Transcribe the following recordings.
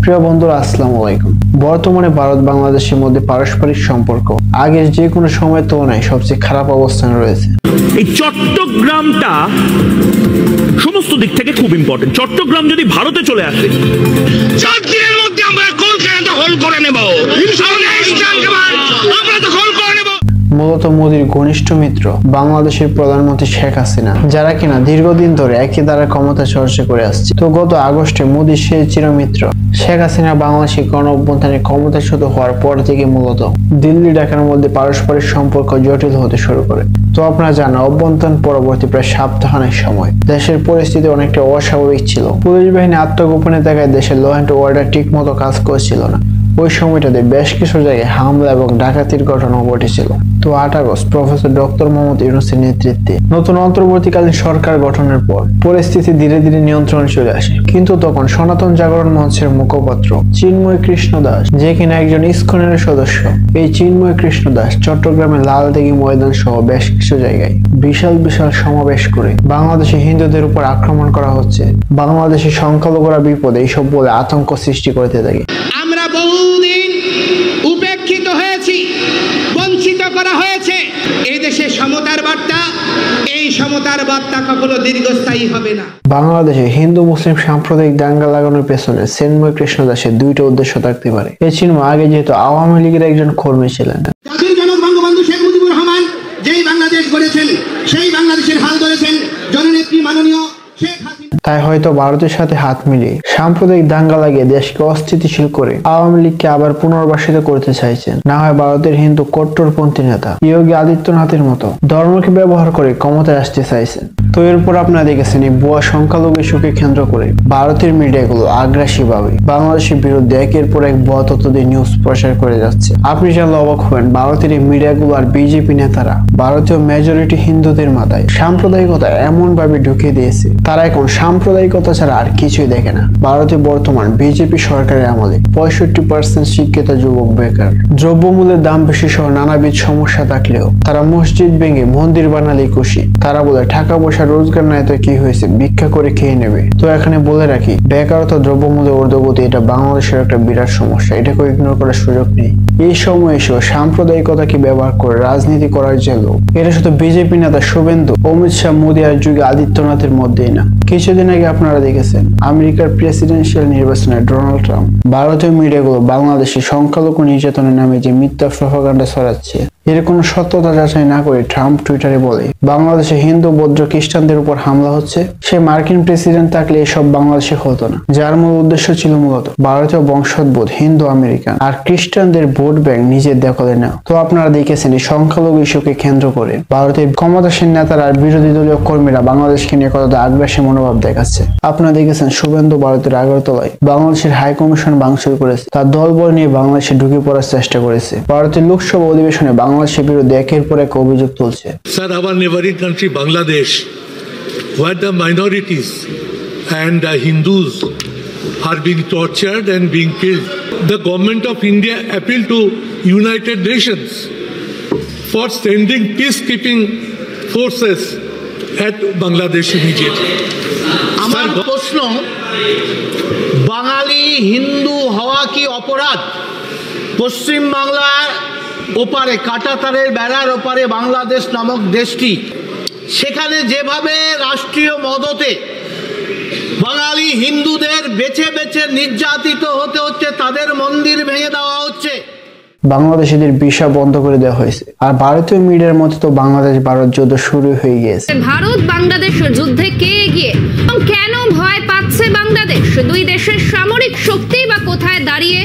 প্রিয় বন্ধুরা, আসসালামু আলাইকুম। বর্তমানে ভারত বাংলাদেশের মধ্যে পারস্পরিক সম্পর্ক আগের যে কোনো সময়ের তুলনায় সবচেয়ে খারাপ অবস্থানে রয়েছে। এই চট্টগ্রামটা সমস্ত দিক থেকে খুব ইম্পর্টেন্ট। চট্টগ্রাম যদি ভারতে চলে আসে, 4 দিনের মধ্যে আমরা কলকাতা হোল করে নেব। আমরা তো হোল করে নেব। মূলত মোদির ঘনিষ্ঠ মিত্র বাংলাদেশের প্রধানমন্ত্রী শেখ হাসিনা, যারা কিনা দীর্ঘদিন ধরে একই দ্বারা ক্ষমতা চর্চা করে আসছে। তো গত আগস্টে মোদির সেই চিরমিত্র শেখ হাসিনা বাংলাদেশে গণ অভ্যুত্থানে ক্ষমতাচ্যুত হওয়ার পর থেকে মূলত দিল্লি ঢাকার মধ্যে পারস্পরিক সম্পর্ক জটিল হতে শুরু করে। তো আপনারা জানেন, অভ্যুত্থান পরবর্তী প্রায় সপ্তাহানেক সময় দেশের পরিস্থিতি অনেকটা অস্বাভাবিক ছিল। পুলিশ বাহিনী আত্মগোপনে থাকায় দেশের ল অ্যান্ড অর্ডার ঠিক মতো কাজ করছিল না। ওই সময়টাতে বেশ কিছু জায়গায় হামলা এবং ডাকাতির ঘটনা ঘটেছিল। তো 8 আগস্ট প্রফেসর ডক্টর মোহাম্মদ ইউনূসের নেতৃত্বে নতুন অন্তর্বর্তীকালীন সরকার গঠনের পর পরিস্থিতি ধীরে ধীরে নিয়ন্ত্রণে চলে আসে। কিন্তু তখন সনাতন জাগরণ মঞ্চের মুখপাত্র চিন্ময় কৃষ্ণ দাস, যে কিনা একজন ইসকনের সদস্য, এই চিন্ময় কৃষ্ণ দাস চট্টগ্রামের লালদিঘি ময়দান সহ বেশ কিছু জায়গায় বিশাল বিশাল সমাবেশ করে বাংলাদেশে হিন্দুদের উপর আক্রমণ করা হচ্ছে, বাংলাদেশের সংখ্যালঘুরা বিপদে, এইসব বলে আতঙ্ক সৃষ্টি করতে থাকে। আমরা বহুদিন উপেক্ষিত হয়েছি, বঞ্চিত করা হয়েছে। এই দেশে সমতার বার্তা, এই সমতার বার্তা কখনো দীর্ঘস্থায়ী হবে না। বাংলাদেশে হিন্দু মুসলিম সাম্প্রদায়িক দাঙ্গা লাগানোর পেছনে চিন্ময় কৃষ্ণ দাসের দুইটা উদ্দেশ্য থাকতে পারে। এই চিন্ময় আগে যেহেতু আওয়ামী লীগের একজন কর্মী ছিলেন। জাতির জনক বঙ্গবন্ধু শেখ মুজিবুর রহমান যেই বাংলাদেশ গড়েছেন, সেই বাংলাদেশের হাল ধরেছেন জননেত্রী মাননীয় শেখ হাসিনা। তাই হয়তো ভারতের সাথে হাত মিলিয়ে সাম্প্রদায়িক দাঙ্গা লাগিয়ে দেশকে অস্থিতিশীল করে আওয়ামী লীগকে আবার পুনর্বাসিত করতে চাইছেন। না হয় ভারতের হিন্দু কট্টরপন্থী নেতা যোগী আদিত্যনাথের মতো ধর্মকে ব্যবহার করে ক্ষমতায় আসতে চাইছেন। তো এরপর আপনারা দেখেছেন, এই ভুয়া সংখ্যালঘু ইস্যুকে কেন্দ্র করে ভারতের মিডিয়াগুলো আগ্রাসীভাবে বাংলাদেশের বিরুদ্ধে একের পর এক ভুয়া তথ্য দিয়ে নিউজ প্রচার করে যাচ্ছে। আপনি জানলে অবাক হবেন, ভারতের এই মিডিয়াগুলো আর বিজেপি নেতারা ভারতীয় মেজরিটি হিন্দুদের মাথায় সাম্প্রদায়িকতা এমন ভাবে ঢুকিয়ে দিয়েছে, তারা এখন সাম্প্রদায়িকতা ছাড়া আর কিছুই দেখে না। ভারতে বর্তমান বিজেপি সরকারের আমলে 65% শিক্ষিত যুবক বেকার, দ্রব্যমূল্যের দাম বেশি সহ নানাবিধ সমস্যা থাকলেও তারা মসজিদ ভেঙে মন্দির বানালেই খুশি। তারা বলে টাকা পয়সা রোজগার নাই তো কি হয়েছে, ভিক্ষা করে খেয়ে নেবে। তো এখানে বলে রাখি, বেকারত্ব, দ্রব্যমূল্যের ঊর্ধ্বগতি এটা বাংলাদেশের একটা বিরাট সমস্যা, এটাকে ইগনোর করার সুযোগ নেই। এই সময় এসেও সাম্প্রদায়িকতাকে ব্যবহার করে রাজনীতি করার যে লোক, এটা শুধু বিজেপি নেতা শুভেন্দু, অমিত শাহ, মোদী আর যোগী আদিত্যনাথের মধ্যেই না। কিছুদিন আগে আপনারা দেখেছেন আমেরিকার প্রেসিডেন্সিয়াল নির্বাচনে ডোনাল্ড ট্রাম্প ভারতীয় মিডিয়াগুলো বাংলাদেশে সংখ্যালঘু নির্যাতনের নামে যে মিথ্যা প্রপাগান্ডা ছড়াচ্ছে, এর কোনো সত্যতা যাচাই না করে ট্রাম্প টুইটারে বলে বাংলাদেশে হিন্দু, বৌদ্ধ, খ্রিস্টানদের উপর হামলা হচ্ছে। সে মার্কিন প্রেসিডেন্ট থাকলে এসব বাংলাদেশে হতো না, যার মূল উদ্দেশ্য ছিল মূলত ভারতীয় বংশোদ্ভূত হিন্দু আমেরিকান আর খ্রিস্টানদের ভোট ব্যাংক নিজের দখলে নেওয়া। তো আপনারা দেখেছেন, এই সংখ্যালঘু ইস্যুকে কেন্দ্র করে ভারতের ক্ষমতাসীন নেতারা আর বিরোধী দলীয় কর্মীরা বাংলাদেশকে নিয়ে কতটা আগ্রাসী মনোভাব দেখাচ্ছে। আপনারা দেখেছেন, শুভেন্দু ভারতের আগরতলায় বাংলাদেশের হাই কমিশন ভাঙচুর করেছে, তার দলবল নিয়ে বাংলাদেশে ঢুকে পড়ার চেষ্টা করেছে। ভারতের লোকসভা অধিবেশনে বাংলাদেশের বিরুদ্ধে একের পর এক অভিযোগ তুলছে। Sir, our neighboring country Bangladesh, where the minorities and Hindus are being tortured and being killed, the government of India appealed to United Nations for sending peacekeeping forces at Bangladesh immediately. আমার প্রশ্ন, বাঙালি হিন্দু হওয়া কি অপরাধ? পশ্চিম বাংলার ওপারে, কাঁটাতারের বেড়ার ওপারে বাংলাদেশ নামক দেশটি, সেখানে যেভাবে রাষ্ট্রীয় মদতে বাঙালি হিন্দুদের বেছে বেছে নির্যাতিত হতে হচ্ছে, তাদের মন্দির ভেঙে দেওয়া হচ্ছে, বাংলাদেশিদের ভিসা বন্ধ করে দেওয়া হয়েছে। আর ভারতীয় মিডিয়ার মতে তো বাংলাদেশ ভারত যুদ্ধ শুরু হয়ে গিয়েছে। ভারত বাংলাদেশ যুদ্ধে কে এগিয়ে এবং কেন ভয় পাচ্ছে বাংলাদেশ? দুই দেশের সামরিক শক্তি বা কোথায় দাঁড়িয়ে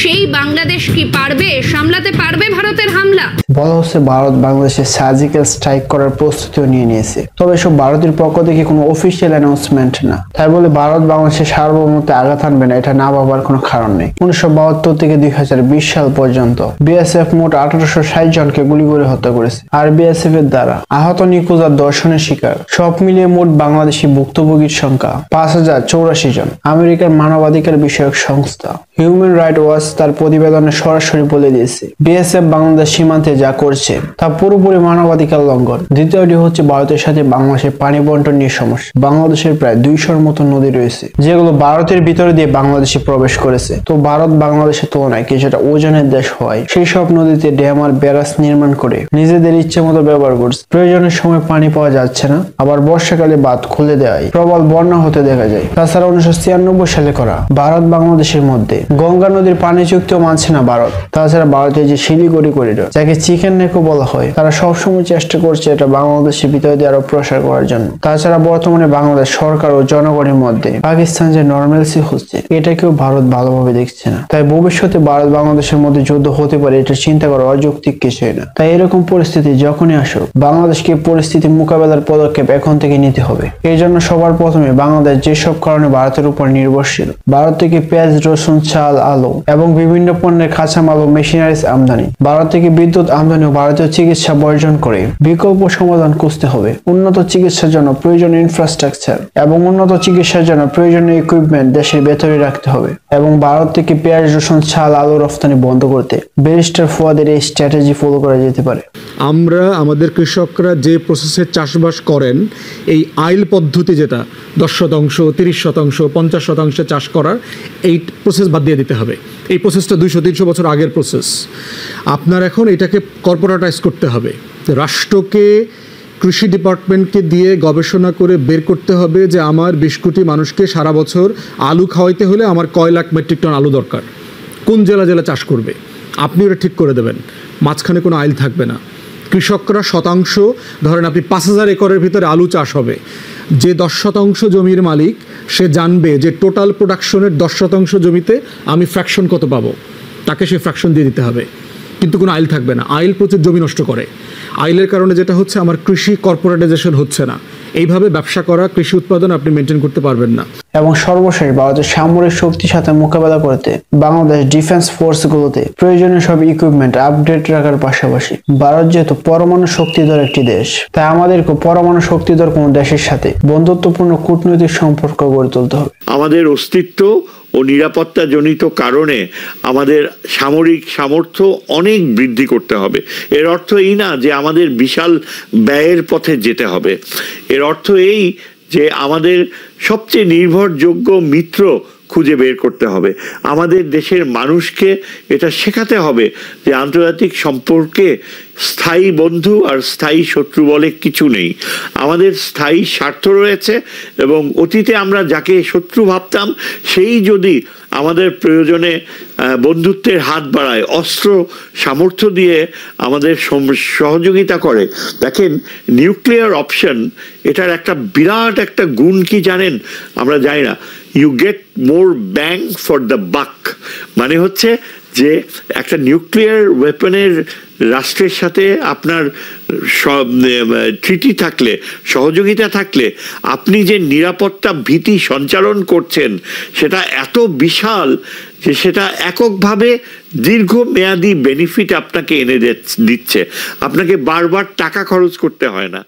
সেই বাংলাদেশ কি পারবে সামলাতে পারবে ভারতের হামলা? বলা হচ্ছে ভারত বাংলাদেশে সার্জিক্যাল স্ট্রাইক করার প্রস্তুতিও নিয়ে নিয়েছে, তবে এসব ভারতের পক্ষ থেকে কোনো অফিসিয়াল অ্যানাউন্সমেন্ট না। তাই বলে ভারত বাংলাদেশের সার্বভৌমত্বে আঘাত আনবে না, এটা না ভাবার কোনো কারণ নেই। 1972 থেকে 2020 সাল পর্যন্ত বিএসএফ মোট 1860 জনকে গুলি করে হত্যা করেছে, আর বিএসএফ এর দ্বারা আহত, নিখোঁজ আর দর্শনের শিকার সব মিলিয়ে মোট বাংলাদেশি ভুক্তভোগীর সংখ্যা 5084 জন। আমেরিকার মানবাধিকার বিষয়ক সংস্থা হিউম্যান রাইট ওয়াচ তার প্রতিবেদনে সরাসরি বলে দিয়েছে বিএসএফ বাংলাদেশ সীমান্তে যা করছে তা পুরোপুরি মানবাধিকার লঙ্ঘন। দ্বিতীয়টি হচ্ছে ভারতের সাথে বাংলাদেশের পানি বন্টন নিয়ে সমস্যা। বাংলাদেশের প্রায় 200-র মতো নদী রয়েছে যেগুলো ভারতের ভিতরে দিয়ে বাংলাদেশে প্রবেশ করেছে। তো ভারত বাংলাদেশের তুলনায় কিছুটা ওজনের দেশ হওয়ায় সেই সব নদীতে ড্যাম আর ব্যারাজ নির্মাণ করে নিজেদের ইচ্ছে মতো ব্যবহার করছে। প্রয়োজনের সময় পানি পাওয়া যাচ্ছে না, আবার বর্ষাকালে বাঁধ খুলে দেওয়ায় প্রবল বন্যা হতে দেখা যায়। তাছাড়া 1996 সালে করা ভারত বাংলাদেশের মধ্যে গঙ্গা নদীর পানি চুক্তিও মানছে না ভারত। তাছাড়া ভারতের যে শিলিগুড়ি করিডোর, যাকে চিকেন নেকও বলা হয়, তারা সবসময় চেষ্টা করছে এটা বাংলাদেশের ভিতরে দিয়ে আরো প্রসার করার জন্য। তাছাড়া বর্তমানে বাংলাদেশ সরকার ও জনগণের মধ্যে পাকিস্তান যে নর্মালসি হচ্ছে এটাকেও ভারত ভালোভাবে দেখছে না। তাই ভবিষ্যতে ভারত বাংলাদেশের মধ্যে যুদ্ধ হতে পারে, এটা চিন্তা করা অযৌক্তিক কিছুই না। তাই এরকম পরিস্থিতি যখনই আসুক বাংলাদেশকে পরিস্থিতি মোকাবেলার পদক্ষেপ এখন থেকে নিতে হবে। এই জন্য সবার প্রথমে বাংলাদেশ যেসব কারণে ভারতের উপর নির্ভরশীল, ভারত থেকে পেঁয়াজ, রসুন, চাল, আলু এবং বিভিন্ন পণ্যের কাঁচামাল ও মেশিনারিজ আমদানি, ভারত থেকে বিদ্যুৎ আমদানি ও ভারতীয় চিকিৎসা বর্জন করে বিকল্প সমাধান খুঁজতে হবে। উন্নত চিকিৎসার জন্য প্রয়োজনীয় ইনফ্রাস্ট্রাকচার এবং উন্নত চিকিৎসার জন্য প্রয়োজনীয় ইকুইপমেন্ট দেশের ভেতরে রাখতে হবে এবং ভারত থেকে পেঁয়াজ, রসুন, চাল, আলু রফতানি বন্ধ করতে ব্যারিস্টার ফুয়াদের এই স্ট্র্যাটেজি ফলো করা যেতে পারে। আমরা আমাদের কৃষকরা যে প্রসেসে চাষবাস করেন, এই আইল পদ্ধতি যেটা 10%, 30%, 50% চাষ করার, এই প্রসেস বাদ দিয়ে দিতে হবে। এই প্রসেসটা 200-300 বছর আগের প্রসেস। আপনার এখন এটাকে কর্পোরেটাইজ করতে হবে। রাষ্ট্রকে, কৃষি ডিপার্টমেন্টকে দিয়ে গবেষণা করে বের করতে হবে যে আমার 20 কোটি মানুষকে সারা বছর আলু খাওয়াইতে হলে আমার কয় লাখ মেট্রিক টন আলু দরকার, কোন জেলা জেলা চাষ করবে, আপনি ওটা ঠিক করে দেবেন। মাঝখানে কোনো আইল থাকবে না। কৃষকরা শতাংশ, ধরেন আপনি 5000 একরের ভিতরে আলু চাষ হবে, যে 10% জমির মালিক সে জানবে যে টোটাল প্রোডাকশনের 10% জমিতে আমি ফ্র্যাকশন কত পাবো, তাকে সে ফ্র্যাকশন দিয়ে দিতে হবে। কিন্তু কোনো আইল থাকবে না। আইল প্রচুর জমি নষ্ট করে। আইলের কারণে যেটা হচ্ছে, আমার কৃষি কর্পোরেটাইজেশন হচ্ছে না। এইভাবে ব্যবসা করা, কৃষি উৎপাদন আপনি মেনটেন করতে পারবেন না। এবং সর্বশেষ ভারতের সামরিক শক্তির সাথে মোকাবেলা করতে বাংলাদেশ ডিফেন্স ফোর্সগুলোতে প্রয়োজনীয় সব ইকুইপমেন্ট আপডেট রাখার পাশাপাশি, ভারত যেহেতু পরমাণু শক্তিধর একটি দেশ, তাই আমাদেরকে পরমাণু শক্তিধর কোনো দেশের সাথে বন্ধুত্বপূর্ণ কূটনৈতিক সম্পর্ক গড়ে তুলতে হবে। আমাদের অস্তিত্ব ও নিরাপত্তা জনিত কারণে আমাদের সামরিক সামর্থ্য অনেক বৃদ্ধি করতে হবে। এর অর্থ এই না যে আমাদের বিশাল ব্যয়ের পথে যেতে হবে। এর অর্থ এই যে আমাদের সবচেয়ে নির্ভরযোগ্য মিত্র খুঁজে বের করতে হবে। আমাদের দেশের মানুষকে এটা শেখাতে হবে যে আন্তর্জাতিক সম্পর্কে স্থায়ী বন্ধু আর স্থায়ী শত্রু বলে কিছু নেই। আমাদের স্থায়ী স্বার্থ রয়েছে এবং অতীতে আমরা যাকে শত্রু ভাবতাম সেই যদি আমাদের প্রয়োজনে বন্ধুত্বের হাত বাড়ায়, অস্ত্র সামর্থ্য দিয়ে আমাদের সহযোগিতা করে। দেখেন, নিউক্লিয়ার অপশন, এটার একটা বিরাট একটা গুণ কি জানেন? আমরা জানি না। You get more bang for the buck, মানে হচ্ছে যে একটা নিউক্লিয়ার ওয়েপনের রাষ্ট্রের সাথে আপনার ট্রিটি থাকলে, সহযোগিতা থাকলে, আপনি যে নিরাপত্তা ভীতি সঞ্চালন করছেন সেটা এত বিশাল যে সেটা এককভাবে দীর্ঘমেয়াদী বেনিফিট আপনাকে এনে দিচ্ছে। আপনাকে বারবার টাকা খরচ করতে হয় না।